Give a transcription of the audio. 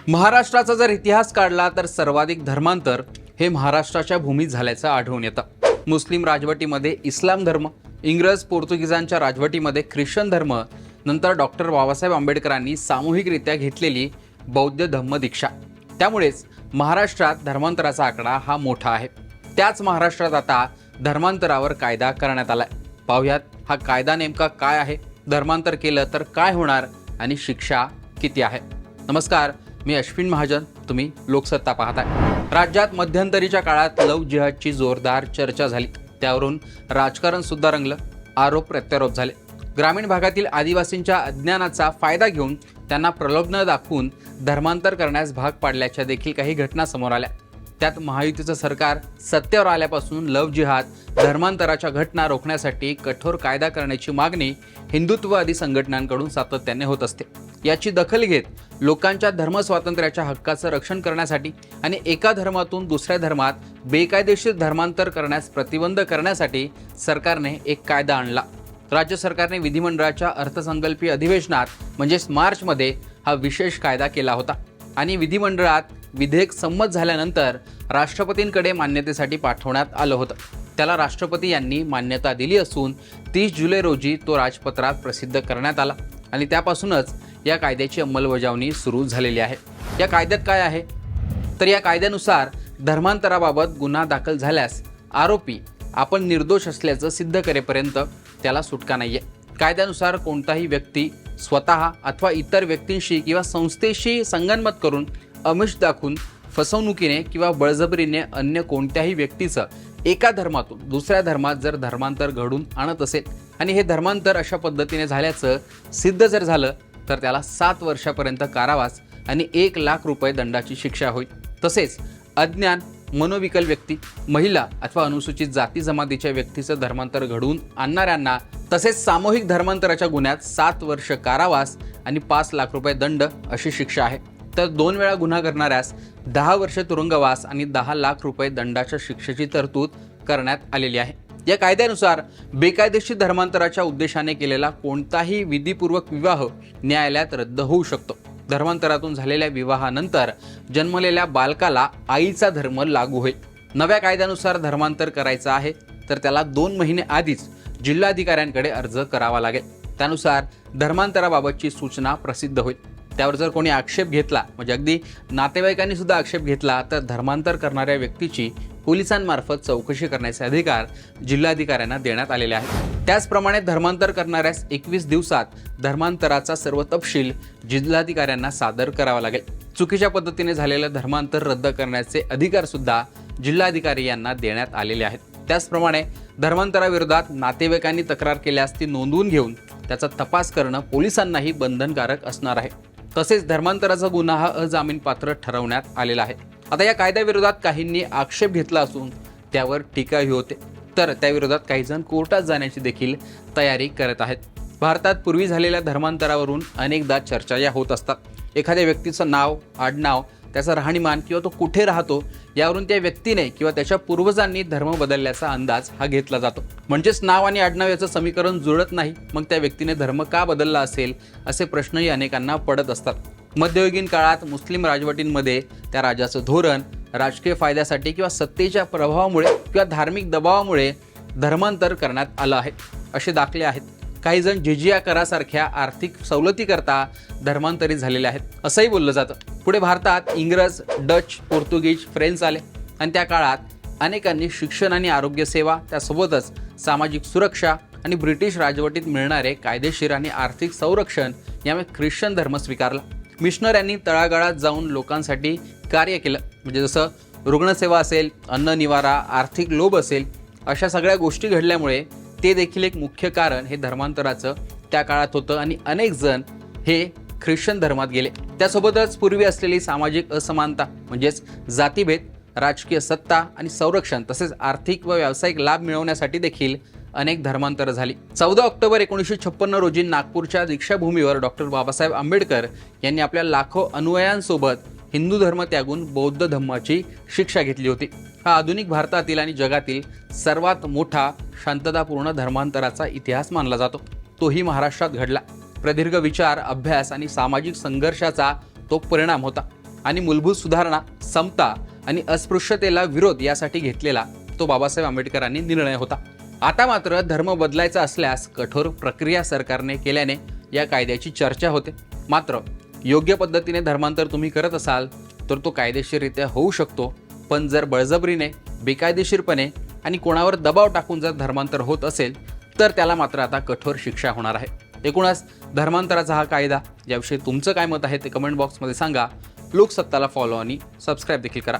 महाराष्ट्राचा जर इतिहास काढला तर सर्वाधिक धर्मांतर हे महाराष्ट्राच्या भूमीत झाल्याचं आढळून येतं। मुस्लिम राजवटीमध्ये इस्लाम धर्म, इंग्रज पोर्तुगीजांच्या राजवटीमध्ये ख्रिश्चन धर्म, नंतर डॉक्टर बाबासाहेब आंबेडकरांनी सामूहिकरित्या घेतलेली बौद्ध धम्म दीक्षा, त्यामुळेच महाराष्ट्रात धर्मांतराचा आकडा हा मोठा आहे। त्याच महाराष्ट्रात आता धर्मांतरावर कायदा करण्यात आलाय। पाहुयात हा कायदा नेमका काय आहे, धर्मांतर केलं तर काय होणार आणि शिक्षा किती आहे। नमस्कार, मी अश्विन महाजन, तुम्ही लोकसत्ता पाहताय। राज्यात मध्यंतरीच्या काळात लव्ह जिहादची जोरदार चर्चा झाली, त्यावरून राजकारण सुद्धा रंगलं, आरोप प्रत्यारोप झाले। ग्रामीण भागातील आदिवासींच्या अज्ञानाचा फायदा घेऊन त्यांना प्रलोभन दाखवून धर्मांतर करण्यास भाग पाडल्याच्या देखील काही घटना समोर आल्या। त्यात महायुतीचं सरकार सत्तेवर आल्यापासून लव्ह जिहाद, धर्मांतराच्या घटना रोखण्यासाठी कठोर कायदा करण्याची मागणी हिंदुत्ववादी संघटनांकडून सातत्याने होत असते। याची दखल घेत लोकांच्या धर्मस्वातंत्र्याच्या हक्काचं रक्षण करण्यासाठी आणि एका धर्मातून दुसऱ्या धर्मात बेकायदेशीर धर्मांतर करण्यास प्रतिबंध करण्यासाठी सरकारने एक कायदा आणला। राज्य सरकारने विधिमंडळाच्या अर्थसंकल्पीय अधिवेशनात म्हणजेच मार्चमध्ये हा विशेष कायदा केला होता आणि विधिमंडळात विधेयक संमत झाल्यानंतर राष्ट्रपतींकडे मान्यतेसाठी पाठवण्यात आलं होतं। त्याला राष्ट्रपती यांनी मान्यता दिली असून 30 जुलै रोजी तो राजपत्रात प्रसिद्ध करण्यात आला आणि त्यापासूनच या कायद्याची अंमलबजावणी सुरू झालेली आहे। या कायद्यात काय आहे तर या कायद्यानुसार धर्मांतराबाबत गुन्हा दाखल झाल्यास आरोपी आपण निर्दोष असल्याचं सिद्ध करेपर्यंत त्याला सुटका नाहीये। कायद्यानुसार कोणताही व्यक्ती स्वतः अथवा इतर व्यक्तींशी किंवा संस्थेशी संगनमत करून आमिष दाखवून फसवणुकीने किंवा बळजबरीने अन्य कोणत्याही व्यक्तीचं एका धर्मातून दुसऱ्या धर्मात जर धर्मांतर घडून आणत असेल आणि हे धर्मांतर अशा पद्धतीने झाल्याचं सिद्ध जर झालं तर त्याला 7 वर्षापर्यंत कारावास आणि 1 लाख रुपये दंडाची शिक्षा होईल। तसेच अज्ञान, मनोविकल व्यक्ती, महिला अथवा अनुसूचित जाती जमातीच्या व्यक्तीचं धर्मांतर घडवून आणणाऱ्यांना तसेच सामूहिक धर्मांतराच्या गुन्ह्यात 7 वर्ष कारावास आणि 5 लाख रुपये दंड अशी शिक्षा आहे। तर 2 वेळा गुन्हा करणाऱ्यास 10 वर्ष तुरुंगवास आणि 10 लाख रुपये दंडाच्या शिक्षेची तरतूद करण्यात आलेली आहे। या कायद्यानुसार बेकायदेशीर धर्मांतराच्या उद्देशाने केलेला कोणताही विधिपूर्वक विवाह न्यायालयात रद्द होऊ शकतो। धर्मांतरातून झालेल्या विवाहानंतर जन्मलेल्या बालकाला आईचा धर्म लागू होईल। नव्या कायद्यानुसार धर्मांतर करायचं आहे तर त्याला 2 महिने आधीच जिल्हाधिकाऱ्यांकडे अर्ज करावा लागेल। त्यानुसार धर्मांतराबाबतची सूचना प्रसिद्ध होईल। त्यावर जर कोणी आक्षेप घेतला, म्हणजे अगदी नातेवाईकांनी सुद्धा आक्षेप घेतला, तर धर्मांतर करणाऱ्या व्यक्तीची पोलिसांमार्फत चौकशी करण्याचे अधिकार जिल्हाधिकाऱ्यांना देण्यात आलेले आहेत। त्याचप्रमाणे धर्मांतर करणाऱ्यास 21 दिवसात धर्मांतराचा सर्व तपशील जिल्हाधिकाऱ्यांना सादर करावा लागेल। चुकीच्या पद्धतीने झालेलं धर्मांतर रद्द करण्याचे अधिकार सुद्धा जिल्हाधिकारी यांना देण्यात आलेले आहेत। त्याचप्रमाणे धर्मांतराविरोधात नातेवाईकांनी तक्रार केल्यास ती नोंदवून घेऊन त्याचा तपास करणं पोलिसांनाही बंधनकारक असणार आहे। तसेच धर्मांतराचा गुन्हा हा अजामीनपात्र ठरवण्यात आलेला आहे। आता या कायद्याविरोधात काहींनी आक्षेप घेतला असून त्यावर टीकाही होते, तर त्याविरोधात काही जण कोर्टात जाण्याची देखील तयारी करत आहेत। भारतात पूर्वी झालेल्या धर्मांतरावरून अनेकदा चर्चा या होत असतात। एखाद्या व्यक्तीचं नाव, आडनाव, त्याचा राहणीमान किंवा तो कुठे राहतो यावरून त्या व्यक्तीने किंवा त्याच्या पूर्वजांनी धर्म बदलल्याचा अंदाज हा घेतला जातो। म्हणजेच नाव आणि आडनाव याचं समीकरण जुळत नाही, मग त्या व्यक्तीने धर्म का बदलला असेल असे प्रश्नही अनेकांना पडत असतात। मध्ययुगीन काळात मुस्लिम राजवटींमध्ये त्या राजाचं धोरण, राजकीय फायद्यासाठी किंवा सत्तेच्या प्रभावामुळे किंवा धार्मिक दबावामुळे धर्मांतर करण्यात आलं आहे असे दाखले आहेत। काही जण जिजिया करासारख्या आर्थिक सवलतीकरता धर्मांतरित झालेले आहेत असंही बोललं जातं। पुढे भारतात इंग्रज, डच, पोर्तुगीज, फ्रेंच आले आणि त्या काळात अनेकांनी शिक्षण आणि आरोग्य सेवा, त्यासोबतच सामाजिक सुरक्षा आणि ब्रिटिश राजवटीत मिळणारे कायदेशीर आणि आर्थिक संरक्षण यामुळे ख्रिश्चन धर्म स्वीकारला। मिशनऱ्यांनी तळागाळात जाऊन लोकांसाठी कार्य केलं, म्हणजे जसं रुग्णसेवा असेल, अन्न निवारा, आर्थिक लोभ असेल, अशा सगळ्या गोष्टी घडल्यामुळे ते देखील एक मुख्य कारण हे धर्मांतराचं त्या काळात होतं आणि अनेक जण हे ख्रिश्चन धर्मात गेले। त्यासोबतच पूर्वी असलेली सामाजिक असमानता म्हणजेच जातीभेद, राजकीय सत्ता आणि संरक्षण तसेच आर्थिक व व्यावसायिक लाभ मिळवण्यासाठी देखील अनेक धर्मांतर झाली। 14 ऑक्टोबर 1956 रोजी नागपूरच्या दीक्षाभूमीवर डॉक्टर बाबासाहेब आंबेडकर यांनी आपल्या लाखो अनुयायांसोबत हिंदू धर्म त्यागून बौद्ध धम्माची शिक्षा घेतली होती। हा आधुनिक भारतातील आणि जगातील सर्वात मोठा शांततापूर्ण धर्मांतराचा इतिहास मानला जातो। तोही महाराष्ट्रात घडला। प्रदीर्घ विचार, अभ्यास आणि सामाजिक संघर्षाचा तो परिणाम होता। आणि मूलभूत सुधारणा, समता आणि अस्पृश्यतेला विरोध यासाठी घेतलेला तो बाबासाहेब आंबेडकरांनी निर्णय होता. आता मात्र धर्म बदलायचा असल्यास कठोर प्रक्रिया सरकारने केल्याने या कायद्याची चर्चा होते. मात्र योग्य पद्धतीने धर्मांतर तुम्ही करत असाल तर तो कायदेशीररित्या होऊ शकतो. पण जर बळजबरीने, बेकायदेशीरपणे आणि कोणावर दबाव टाकून जर धर्मांतर होत असेल तर त्याला मात्र आता कठोर शिक्षा होणार आहे. एकूणच धर्मांतराचा हा कायदा याविषयी तुमचं काय मत आहे ते कमेंट बॉक्समध्ये सांगा. लोकसत्ताला फॉलो आणि सबस्क्राईब देखील करा.